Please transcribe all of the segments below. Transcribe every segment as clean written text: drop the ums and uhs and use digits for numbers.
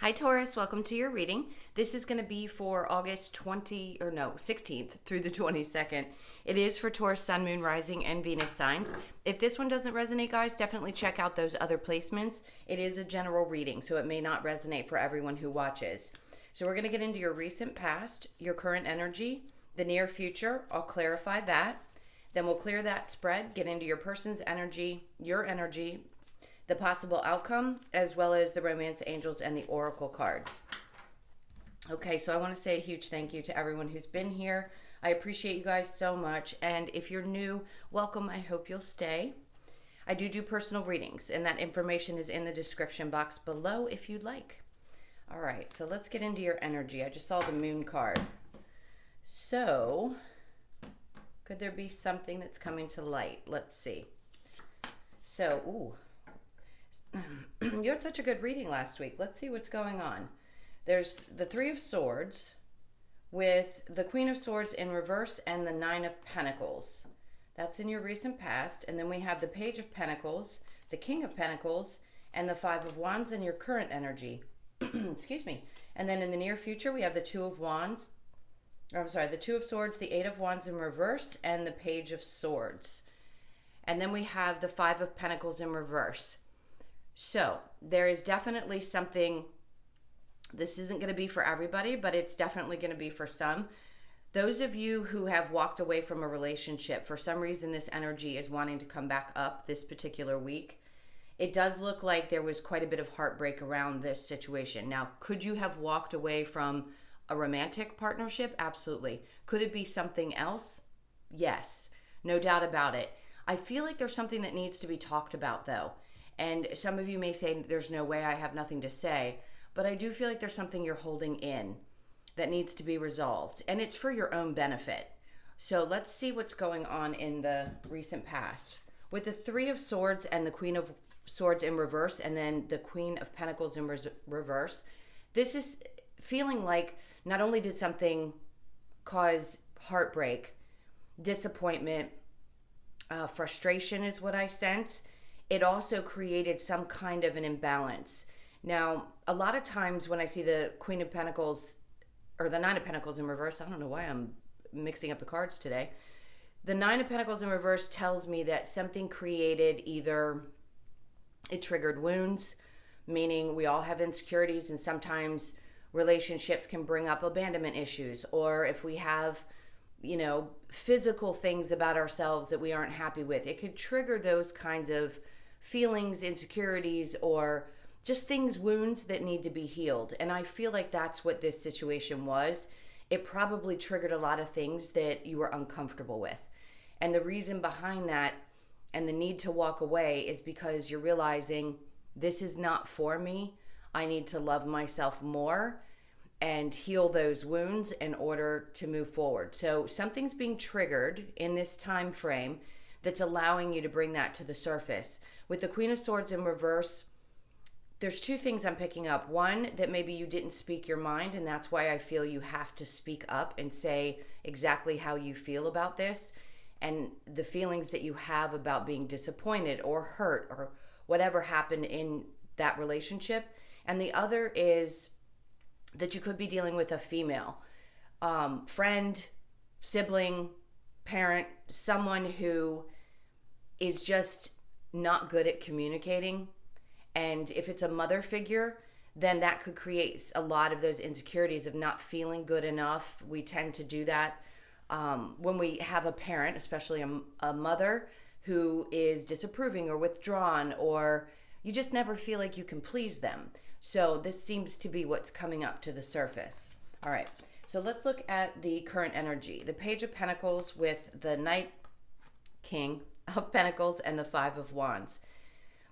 Hi Taurus, welcome to your reading. This is going to be for August 16th through the 22nd. It is for Taurus, Sun, Moon, Rising, and Venus signs. If this one doesn't resonate, guys, definitely check out those other placements. It is a general reading, so it may not resonate for everyone who watches. So we're going to get into your recent past, your current energy, the near future. I'll clarify that. Then we'll clear that spread, get into your person's energy, your energy, the possible outcome, as well as the romance angels and the oracle cards. Okay, so I want to say a huge thank you to everyone who's been here. I appreciate you guys so much. And if you're new, welcome. I hope you'll stay. I do personal readings, and that information is in the description box below if you'd like. All right, so let's get into your energy. I just saw the moon card. So, could there be something that's coming to light? Let's see. So, you had such a good reading last week. Let's see what's going on. There's the Three of Swords with the Queen of Swords in reverse and the Nine of Pentacles. That's in your recent past. And then we have the Page of Pentacles, the King of Pentacles, and the Five of Wands in your current energy. Excuse me. And then in the near future, we have the Two of Wands. The Two of Swords, the Eight of Wands in reverse, and the Page of Swords. And then we have the Five of Pentacles in reverse. So there is definitely something, this isn't going to be for everybody, but it's definitely going to be for some. Those of you who have walked away from a relationship, for some reason this energy is wanting to come back up this particular week. It does look like there was quite a bit of heartbreak around this situation. Now, could you have walked away from a romantic partnership? Absolutely. Could it be something else? Yes, no doubt about it. I feel like there's something that needs to be talked about though. And some of you may say, there's no way, I have nothing to say. But I do feel like there's something you're holding in that needs to be resolved. And it's for your own benefit. So let's see what's going on in the recent past. With the Three of Swords and the Queen of Swords in reverse, and then the Queen of Pentacles in reverse, this is feeling like not only did something cause heartbreak, disappointment, frustration is what I sense. It also created some kind of an imbalance. Now, a lot of times when I see the Queen of Pentacles or the Nine of Pentacles in reverse, I don't know why I'm mixing up the cards today. The Nine of Pentacles in reverse tells me that something created, either it triggered wounds, meaning we all have insecurities, and sometimes relationships can bring up abandonment issues, or if we have physical things about ourselves that we aren't happy with, it could trigger those kinds of feelings, insecurities, or just things, wounds that need to be healed. And I feel like that's what this situation was. It probably triggered a lot of things that you were uncomfortable with. And the reason behind that and the need to walk away is because you're realizing this is not for me. I need to love myself more and heal those wounds in order to move forward. So something's being triggered in this time frame that's allowing you to bring that to the surface. With the Queen of Swords in reverse, there's two things I'm picking up. One, that maybe you didn't speak your mind, and that's why I feel you have to speak up and say exactly how you feel about this and the feelings that you have about being disappointed or hurt or whatever happened in that relationship. And the other is that you could be dealing with a female friend, sibling, parent, someone who is just not good at communicating. And if it's a mother figure, then that could create a lot of those insecurities of not feeling good enough. We tend to do that when we have a parent, especially a mother, who is disapproving or withdrawn, or you just never feel like you can please them. So this seems to be what's coming up to the surface. All right, so let's look at the current energy. The Page of Pentacles with the Knight, King of Pentacles, and the Five of Wands.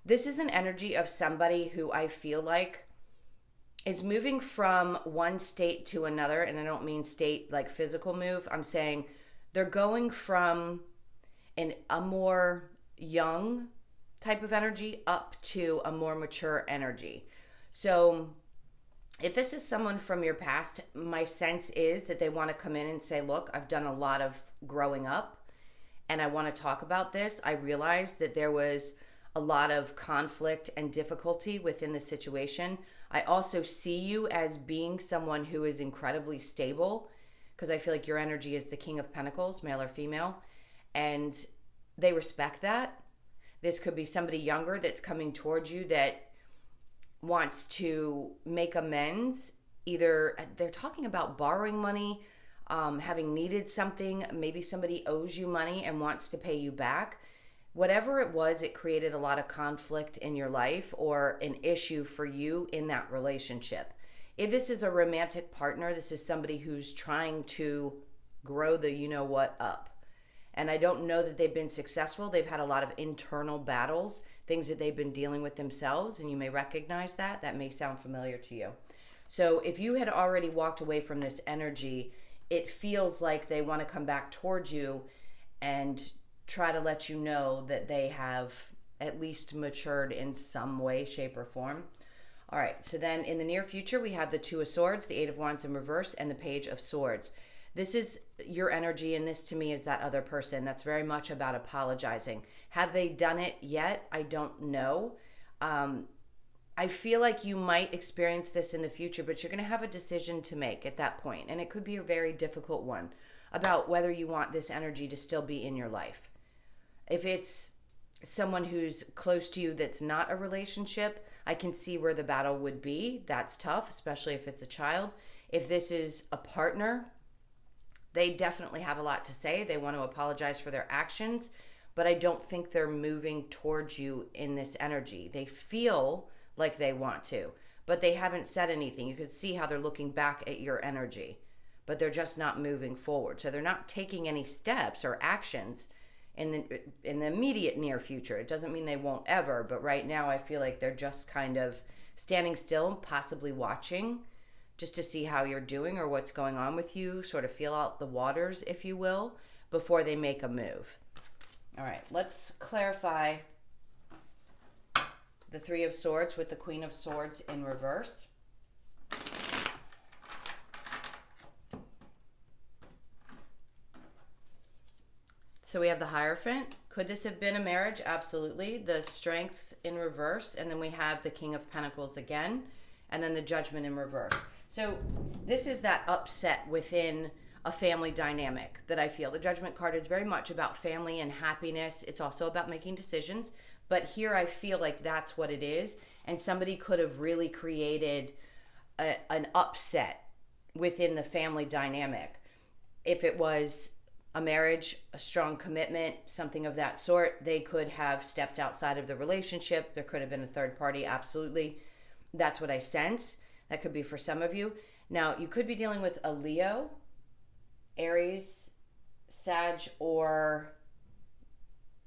This is an energy of somebody who I feel like is moving from one state to another. And I don't mean state like physical move. I'm saying they're going from a more young type of energy up to a more mature energy. So if this is someone from your past, my sense is that they want to come in and say, look, I've done a lot of growing up and I want to talk about this. I realized that there was a lot of conflict and difficulty within the situation. I also see you as being someone who is incredibly stable, because I feel like your energy is the King of Pentacles, male or female, and they respect that. This could be somebody younger that's coming towards you that wants to make amends. Either they're talking about borrowing money, having needed something, maybe somebody owes you money and wants to pay you back. Whatever it was, it created a lot of conflict in your life or an issue for you in that relationship. If this is a romantic partner, this is somebody who's trying to grow the you-know-what up. And I don't know that they've been successful. They've had a lot of internal battles, things that they've been dealing with themselves, and you may recognize that. That may sound familiar to you. So if you had already walked away from this energy, it feels like they want to come back towards you and try to let you know that they have at least matured in some way, shape, or form. All right, so then in the near future, we have the Two of Swords, the Eight of Wands in reverse, and the Page of Swords. This is your energy, and this to me is that other person. That's very much about apologizing. Have they done it yet? I don't know. I feel like you might experience this in the future, but you're going to have a decision to make at that point, and it could be a very difficult one about whether you want this energy to still be in your life. If it's someone who's close to you that's not a relationship, I can see where the battle would be. That's tough, especially if it's a child. If this is a partner, they definitely have a lot to say. They want to apologize for their actions, but I don't think they're moving towards you in this energy. They feel like they want to, but they haven't said anything. You can see how they're looking back at your energy, but they're just not moving forward. So they're not taking any steps or actions in the immediate near future. It doesn't mean they won't ever, but right now I feel like they're just kind of standing still, possibly watching, just to see how you're doing or what's going on with you, sort of feel out the waters, if you will, before they make a move. All right, let's clarify the Three of Swords with the Queen of Swords in reverse. So we have the Hierophant. Could this have been a marriage? Absolutely. The Strength in reverse. And then we have the King of Pentacles again. And then the Judgment in reverse. So this is that upset within a family dynamic that I feel. The Judgment card is very much about family and happiness. It's also about making decisions. But here I feel like that's what it is. And somebody could have really created an upset within the family dynamic. If it was a marriage, a strong commitment, something of that sort, they could have stepped outside of the relationship. There could have been a third party, absolutely. That's what I sense. That could be for some of you. Now, you could be dealing with a Leo, Aries, Sag, or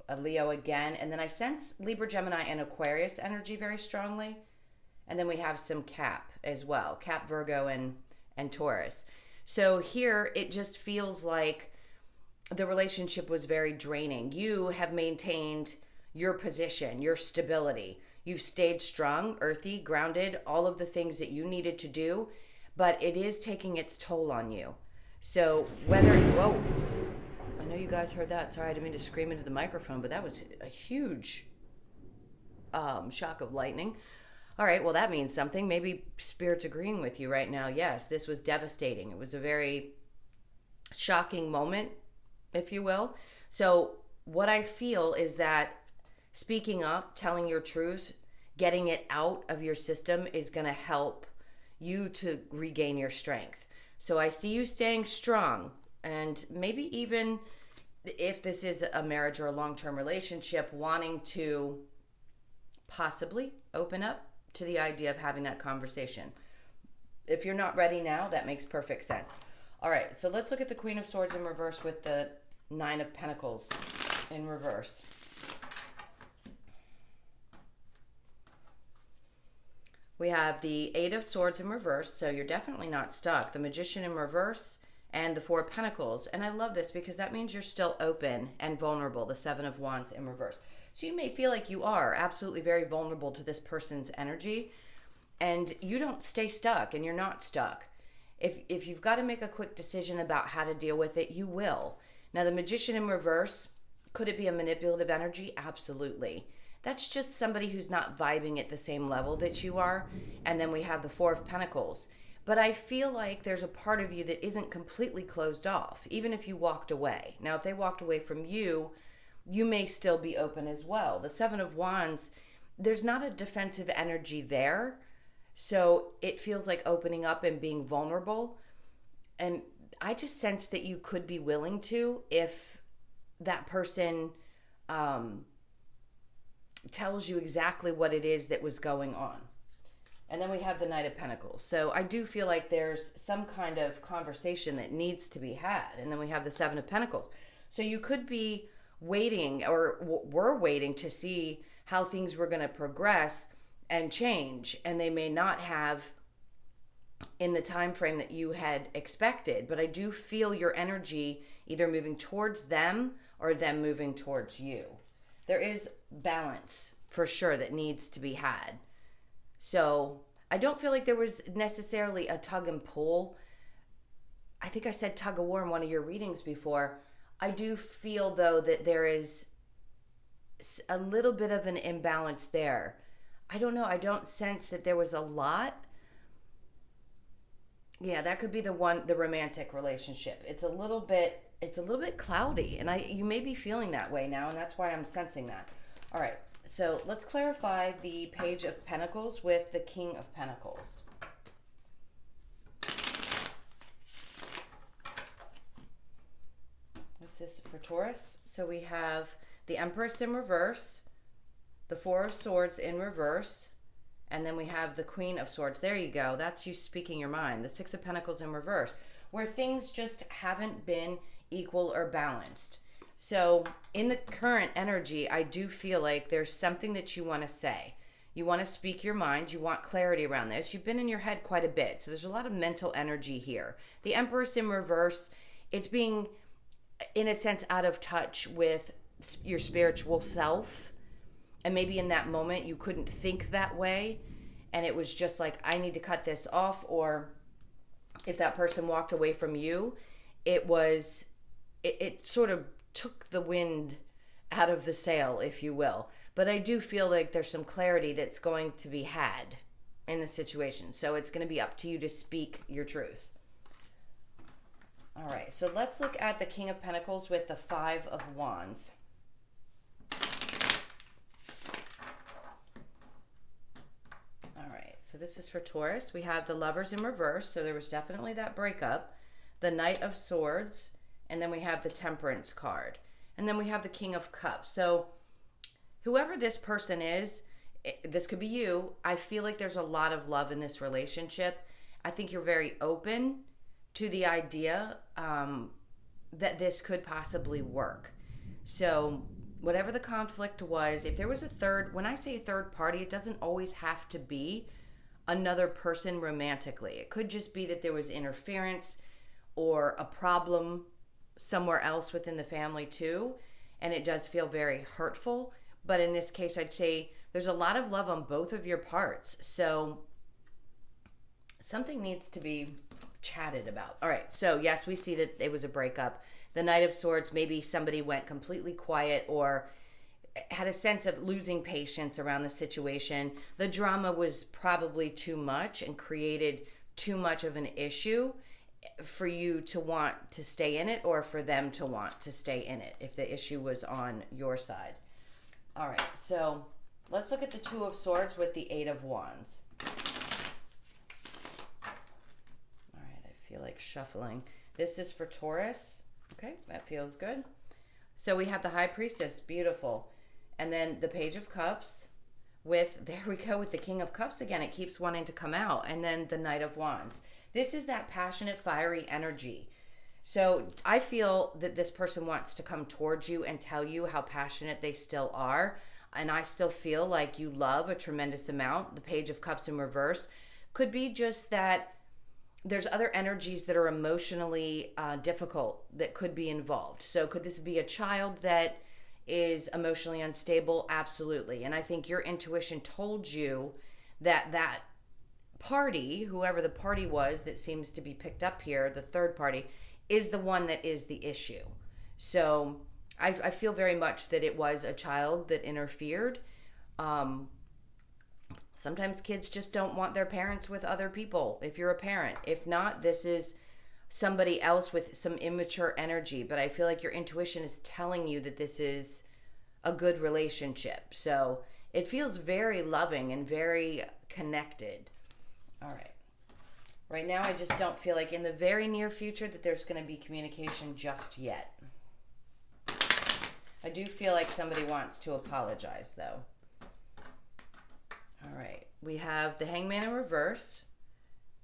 a Leo again. And then I sense Libra, Gemini, and Aquarius energy very strongly. And then we have some Cap as well. Cap, Virgo, and Taurus. So here, it just feels like the relationship was very draining. You have maintained your position, your stability. You've stayed strong, earthy, grounded, all of the things that you needed to do, but it is taking its toll on you. So whoa, I know you guys heard that. Sorry, I didn't mean to scream into the microphone, but that was a huge shock of lightning. All right, well, that means something. Maybe Spirit's agreeing with you right now. Yes, this was devastating. It was a very shocking moment, if you will. So what I feel is that speaking up, telling your truth, getting it out of your system is going to help you to regain your strength. So I see you staying strong, and maybe even if this is a marriage or a long-term relationship, wanting to possibly open up to the idea of having that conversation. If you're not ready now, that makes perfect sense. All right, so let's look at the Queen of Swords in reverse with the Nine of Pentacles in reverse. We have the Eight of Swords in reverse, so you're definitely not stuck. The Magician in reverse and the Four of Pentacles. And I love this because that means you're still open and vulnerable, the Seven of Wands in reverse. So you may feel like you are absolutely very vulnerable to this person's energy, and you don't stay stuck, and you're not stuck. If you've got to make a quick decision about how to deal with it, you will. Now, the Magician in reverse, could it be a manipulative energy? Absolutely. that's just somebody who's not vibing at the same level that you are. And then we have the Four of Pentacles. But I feel like there's a part of you that isn't completely closed off, even if you walked away. Now, if they walked away from you, you may still be open as well. The Seven of Wands, there's not a defensive energy there. So it feels like opening up and being vulnerable. And I just sense that you could be willing to, if that person tells you exactly what it is that was going on. And then we have the Knight of Pentacles. So I do feel like there's some kind of conversation that needs to be had. And then we have the Seven of Pentacles. So you could be waiting, or were waiting, to see how things were going to progress and change. And they may not have in the time frame that you had expected. But I do feel your energy either moving towards them or them moving towards you. There is balance for sure that needs to be had. So I don't feel like there was necessarily a tug and pull. I think I said tug of war in one of your readings before. I do feel, though, that there is a little bit of an imbalance there. I don't know. I don't sense that there was a lot. Yeah, that could be the romantic relationship. It's a little bit cloudy, and you may be feeling that way now, and that's why I'm sensing that. All right. So let's clarify the Page of Pentacles with the King of Pentacles. This is for Taurus. So we have the Empress in reverse, the Four of Swords in reverse, and then we have the Queen of Swords. There you go. That's you speaking your mind. The Six of Pentacles in reverse, where things just haven't been equal or balanced. So in the current energy, I do feel like there's something that you want to say. You want to speak your mind. You want clarity around this. You've been in your head quite a bit. So there's a lot of mental energy here. The Empress in reverse, it's being, in a sense, out of touch with your spiritual self. And maybe in that moment, you couldn't think that way. And it was just like, I need to cut this off. Or if that person walked away from you, it sort of took the wind out of the sail, if you will. But I do feel like there's some clarity that's going to be had in the situation. So it's going to be up to you to speak your truth. All right, so let's look at the King of Pentacles with the Five of Wands. All right, so this is for Taurus. We have the Lovers in reverse, so there was definitely that breakup. The Knight of Swords, and then we have the Temperance card. And then we have the King of Cups. So whoever this person is, this could be you. I feel like there's a lot of love in this relationship. I think you're very open to the idea that this could possibly work. So whatever the conflict was, if there was a third, when I say a third party, it doesn't always have to be another person romantically. It could just be that there was interference or a problem somewhere else within the family too, and it does feel very hurtful. But in this case, I'd say there's a lot of love on both of your parts, so something needs to be chatted about. All right, so yes, we see that it was a breakup. The Knight of Swords, maybe somebody went completely quiet or had a sense of losing patience around the situation. The drama was probably too much and created too much of an issue for you to want to stay in it, or for them to want to stay in it if the issue was on your side. All right, so let's look at the Two of Swords with the Eight of Wands. All right, I feel like shuffling. This is for Taurus. Okay, that feels good. So we have the High Priestess, beautiful. And then the Page of Cups with, there we go, with the King of Cups again. It keeps wanting to come out. And then the Knight of Wands. This is that passionate, fiery energy. So I feel that this person wants to come towards you and tell you how passionate they still are. And I still feel like you love a tremendous amount. The Page of Cups in reverse could be just that there's other energies that are emotionally difficult that could be involved. So could this be a child that is emotionally unstable? Absolutely. And I think your intuition told you that that party, whoever the party was that seems to be picked up here, the third party, is the one that is the issue. So I feel very much that it was a child that interfered. Sometimes kids just don't want their parents with other people, if you're a parent. If not, this is somebody else with some immature energy. But I feel like your intuition is telling you that this is a good relationship. So it feels very loving and very connected. All right. Right now, I just don't feel like in the very near future that there's going to be communication just yet. I do feel like somebody wants to apologize, though. All right. We have the Hangman in reverse,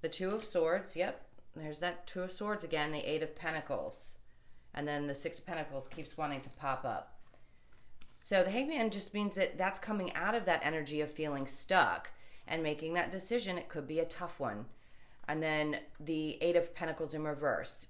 the Two of Swords. Yep. There's that Two of Swords again, the Eight of Pentacles. And then the Six of Pentacles keeps wanting to pop up. So the Hangman just means that that's coming out of that energy of feeling stuck and making that decision. It could be a tough one. And then the Eight of Pentacles in reverse.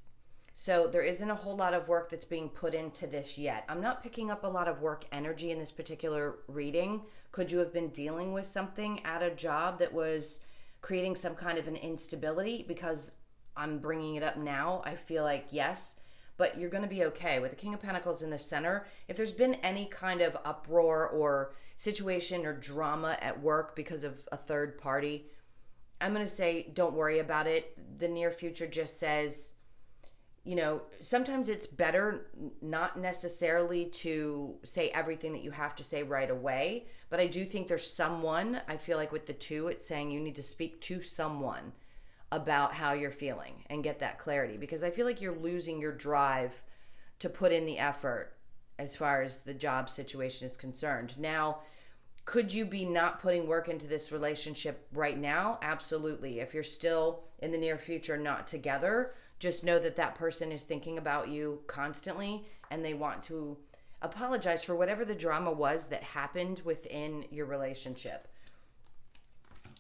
So there isn't a whole lot of work that's being put into this yet. I'm not picking up a lot of work energy in this particular reading. Could you have been dealing with something at a job that was creating some kind of an instability? Because I'm bringing it up now, I feel like yes, but you're going to be okay. With the King of Pentacles in the center, if there's been any kind of uproar or situation or drama at work because of a third party, I'm going to say don't worry about it. The near future just says, you know, sometimes it's better not necessarily to say everything that you have to say right away, but I do think there's someone, I feel like with the two, it's saying you need to speak to someone about how you're feeling and get that clarity, because I feel like you're losing your drive to put in the effort as far as the job situation is concerned. Now, could you be not putting work into this relationship right now? Absolutely. If you're still in the near future not together, just know that that person is thinking about you constantly and they want to apologize for whatever the drama was that happened within your relationship.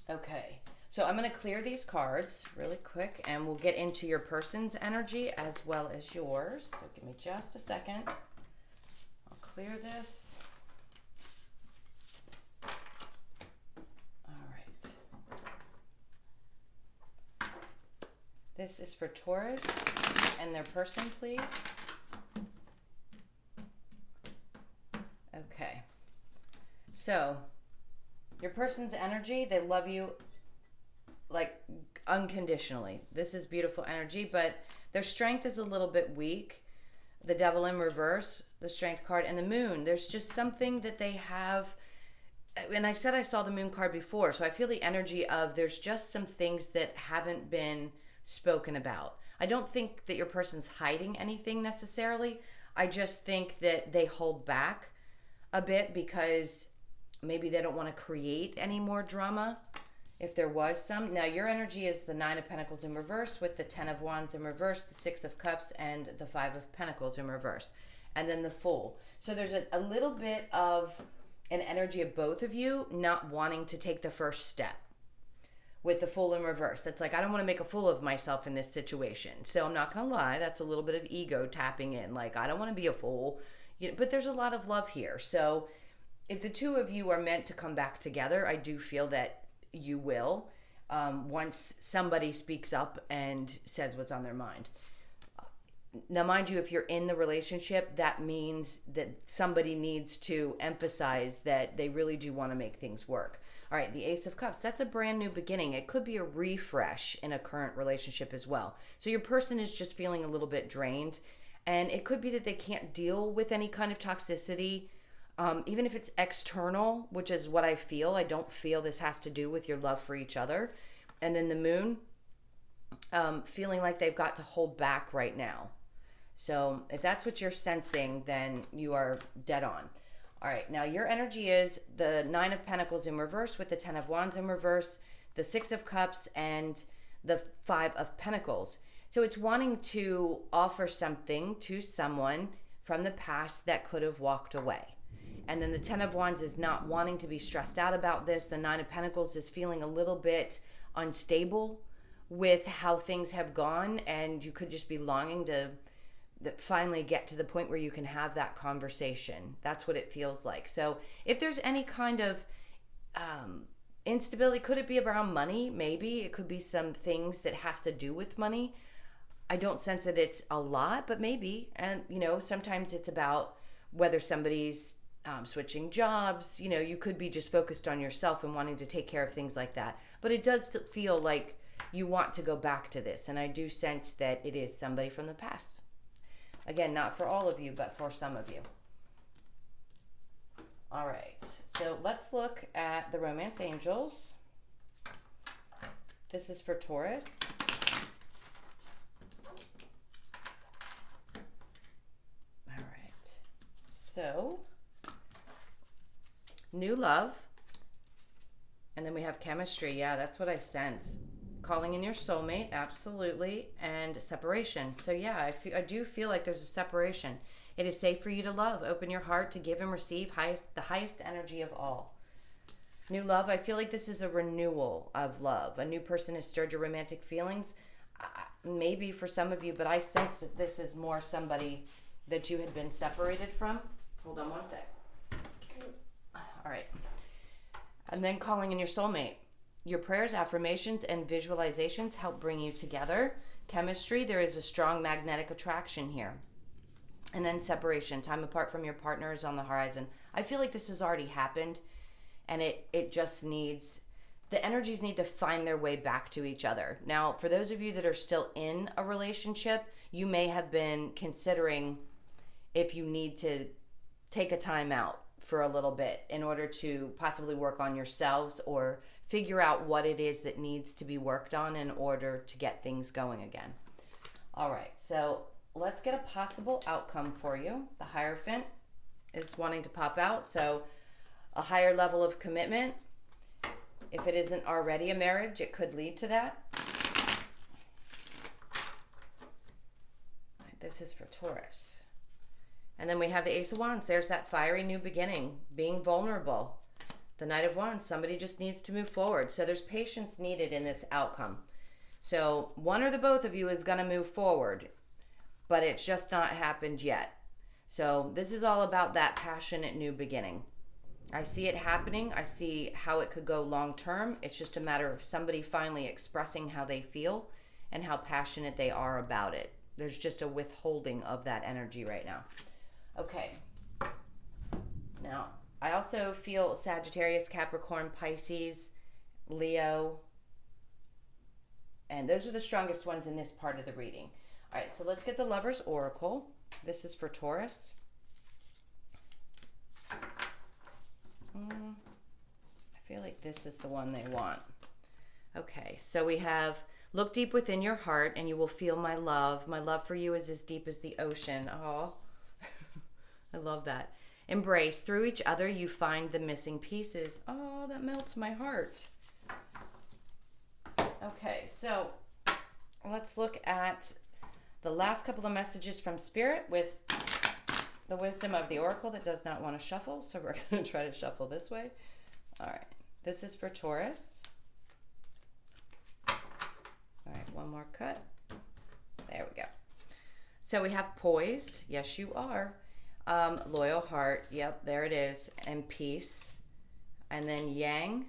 Okay, so I'm going to clear these cards really quick and we'll get into your person's energy as well as yours. So give me just a second. I'll clear this. This is for Taurus and their person, please. Okay. So, your person's energy, they love you like unconditionally. This is beautiful energy, but their strength is a little bit weak. The Devil in reverse, the Strength card, and the Moon. There's just something that they have. And I said I saw the Moon card before, so I feel the energy of there's just some things that haven't been spoken about. I don't think that your person's hiding anything necessarily. I just think that they hold back a bit because maybe they don't want to create any more drama if there was some. Now your energy is the Nine of Pentacles in reverse with the Ten of Wands in reverse, the Six of Cups, and the Five of Pentacles in reverse, and then the Fool. So there's a little bit of an energy of both of you not wanting to take the first step. With the Fool in reverse, that's like, I don't want to make a fool of myself in this situation. So I'm not going to lie, that's a little bit of ego tapping in. Like, I don't want to be a fool, you know, but there's a lot of love here. So if the two of you are meant to come back together, I do feel that you will, once somebody speaks up and says what's on their mind. Now, mind you, if you're in the relationship, that means that somebody needs to emphasize that they really do want to make things work. All right, the Ace of Cups, that's a brand new beginning. It could be a refresh in a current relationship as well. So your person is just feeling a little bit drained, and it could be that they can't deal with any kind of toxicity, even if it's external, which is what I feel. I don't feel this has to do with your love for each other. And then the Moon, feeling like they've got to hold back right now. So if that's what you're sensing, then you are dead on. All right, now your energy is the Nine of Pentacles in reverse with the Ten of Wands in reverse, the Six of Cups, and the Five of Pentacles. So it's wanting to offer something to someone from the past that could have walked away. And then the Ten of Wands is not wanting to be stressed out about this. The Nine of Pentacles is feeling a little bit unstable with how things have gone, and you could just be longing to finally get to the point where you can have that conversation. That's what it feels like. So if there's any kind of instability, could it be around money? Maybe it could be some things that have to do with money. I don't sense that it's a lot, but maybe. And you know, sometimes it's about whether somebody's switching jobs. You know, you could be just focused on yourself and wanting to take care of things like that. But it does feel like you want to go back to this. And I do sense that it is somebody from the past. Again, not for all of you, but for some of you. All right, so let's look at the romance angels. This is for Taurus. All right, so new love. And then we have chemistry. Yeah, that's what I sense. Calling in your soulmate, absolutely, and separation. So yeah, I do feel like there's a separation. It is safe for you to love. Open your heart to give and receive the highest energy of all. New love, I feel like this is a renewal of love. A new person has stirred your romantic feelings. Maybe for some of you, but I sense that this is more somebody that you had been separated from. Hold on one sec. All right. And then calling in your soulmate. Your prayers, affirmations, and visualizations help bring you together. Chemistry, there is a strong magnetic attraction here. And then separation, time apart from your partner is on the horizon. I feel like this has already happened, and it just needs, the energies need to find their way back to each other. Now, for those of you that are still in a relationship, you may have been considering if you need to take a time out for a little bit in order to possibly work on yourselves or figure out what it is that needs to be worked on in order to get things going again. All right, so let's get a possible outcome for you. The Hierophant is wanting to pop out, so a higher level of commitment. If it isn't already a marriage, it could lead to that. All right, this is for Taurus. And then we have the Ace of Wands. There's that fiery new beginning, being vulnerable. The Knight of Wands, somebody just needs to move forward. So there's patience needed in this outcome. So one or the both of you is going to move forward, but it's just not happened yet. So this is all about that passionate new beginning. I see it happening. I see how it could go long term. It's just a matter of somebody finally expressing how they feel and how passionate they are about it. There's just a withholding of that energy right now. Okay. Now, I also feel Sagittarius, Capricorn, Pisces, Leo, and those are the strongest ones in this part of the reading. All right, so let's get the Lover's Oracle. This is for Taurus. I feel like this is the one they want. Okay, so we have, look deep within your heart and you will feel my love. My love for you is as deep as the ocean. Oh, I love that. Embrace. Through each other, you find the missing pieces. Oh, that melts my heart. Okay, so let's look at the last couple of messages from Spirit with the wisdom of the Oracle that does not want to shuffle. So we're going to try to shuffle this way. All right, this is for Taurus. All right, one more cut. There we go. So we have poised. Yes, you are. Loyal heart, yep, there it is, and peace, and then yang,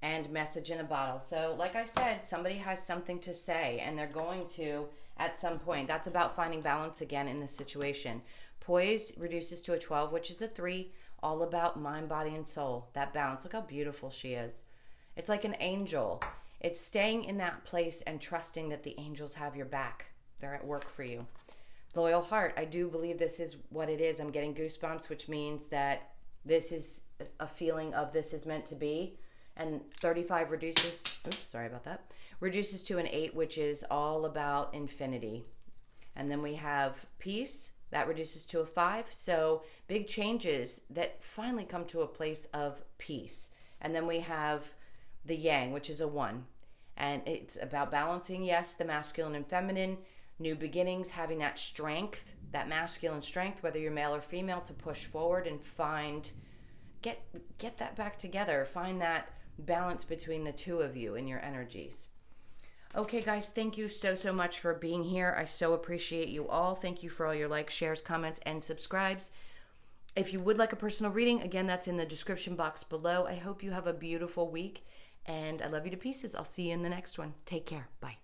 and message in a bottle. So like I said, somebody has something to say, and they're going to at some point. That's about finding balance again in the situation. Poise reduces to a 12, which is a 3, all about mind, body, and soul. That balance. Look how beautiful she is. It's like an angel. It's staying in that place and trusting that the angels have your back. They're at work for you. Loyal heart, I do believe this is what it is. I'm getting goosebumps, which means that this is a feeling of this is meant to be. And 35 reduces, oops, sorry about that, reduces to an 8, which is all about infinity. And then we have peace, that reduces to a 5. So big changes that finally come to a place of peace. And then we have the yang, which is a 1. And it's about balancing, yes, the masculine and feminine, new beginnings, having that strength, that masculine strength, whether you're male or female, to push forward and find, get that back together. Find that balance between the two of you and your energies. Okay, guys, thank you so much for being here. I so appreciate you all. Thank you for all your likes, shares, comments, and subscribes. If you would like a personal reading, again, that's in the description box below. I hope you have a beautiful week, and I love you to pieces. I'll see you in the next one. Take care. Bye.